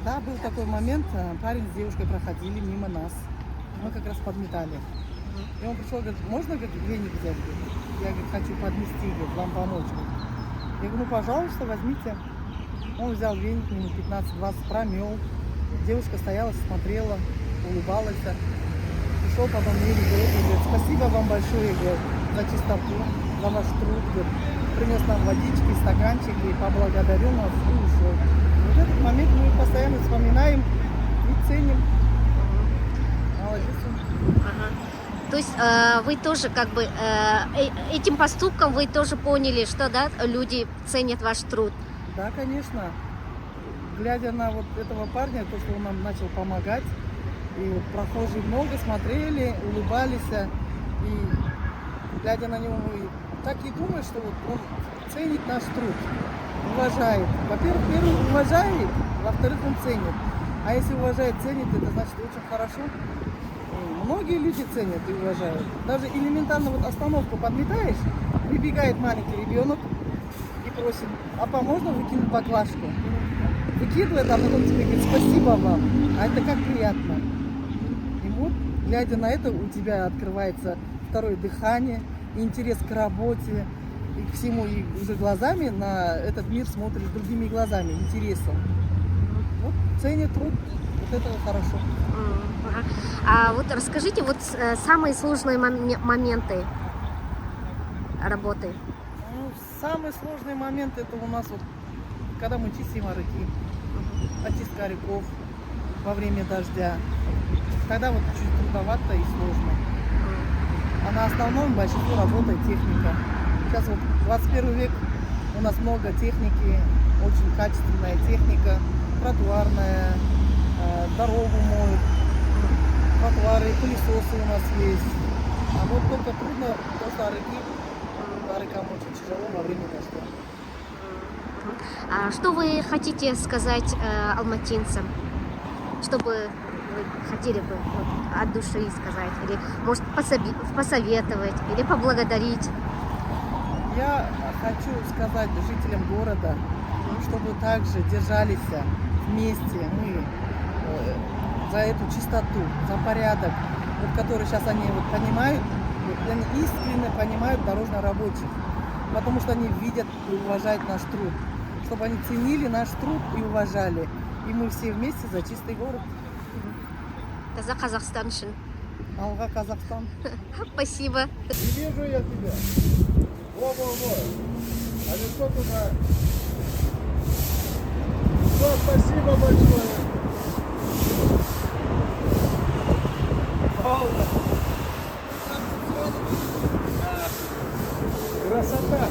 Да, был такой момент, парень с девушкой проходили мимо нас. Мы как раз подметали. И он пришел, говорит, можно, говорит, веник взять? Говорит? Я, говорит, хочу подмести, говорит, вам помочь. Говорит. Я говорю, ну, пожалуйста, возьмите. Он взял веник, минут 15-20 промел. Девушка стояла, смотрела, улыбалась. Пришел потом мне говорит, спасибо вам большое, говорит, за чистоту, за ваш труд. Говорит. Принес нам водички, стаканчики, поблагодарил нас и ушел. Вот этот момент мы постоянно вспоминаем и ценим. Молодец он. Ага. То есть вы тоже как бы этим поступком вы тоже поняли, что да, люди ценят ваш труд. Да, конечно. Глядя на вот этого парня, то, что он нам начал помогать, и вот прохожие много смотрели, улыбались, и глядя на него, мы так и думаем, что вот он ценит наш труд, уважает. Во-первых, первый уважает, во-вторых, он ценит. А если уважает, ценит, это значит очень хорошо. И многие люди ценят и уважают. Даже элементарно вот остановку подметаешь, прибегает маленький ребенок и просит, а можно выкинуть баклажку? Выкидывает, а потом тебе говорит, спасибо вам. А это как приятно. И вот, глядя на это, у тебя открывается второе дыхание, интерес к работе и к всему, и уже глазами на этот мир смотришь другими глазами, интересом. Вот, ценят труд, вот это хорошо. А вот расскажите вот самые сложные моменты работы. Ну, самый сложный момент это у нас вот, когда мы чистим орыки, очистка орыков во время дождя. Тогда вот чуть трудновато и сложно. А на основном большинство работает техника. Сейчас вот 21 век, у нас много техники, очень качественная техника, тротуарная, дорогу моют, тротуары, пылесосы у нас есть. А вот только трудно, то что орыкам очень тяжело во время дождя. А что вы хотите сказать алматинцам? Чтобы вы хотели бы вот, от души сказать, или может посоветовать, или поблагодарить? Я хочу сказать жителям города, чтобы также держались вместе мы за эту чистоту, за порядок, вот, который сейчас они вот понимают, вот, они искренне понимают дорожно-рабочих, потому что они видят и уважают наш труд, чтобы они ценили наш труд и уважали. И мы все вместе за чистый город. За Казахстан. Алга, Казахстан. Спасибо. Не вижу я тебя. Во-во-во. А лицо туда. Все, спасибо большое. Красота.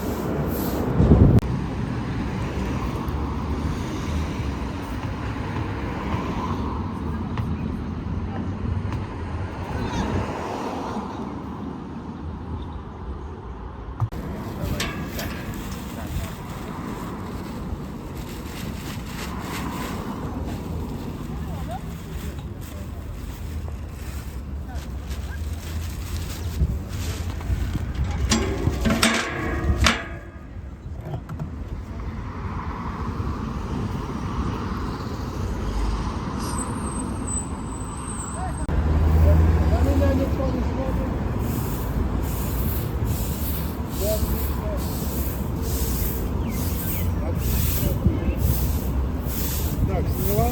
На меня никто не смотрит. Отлично. Так, сняла.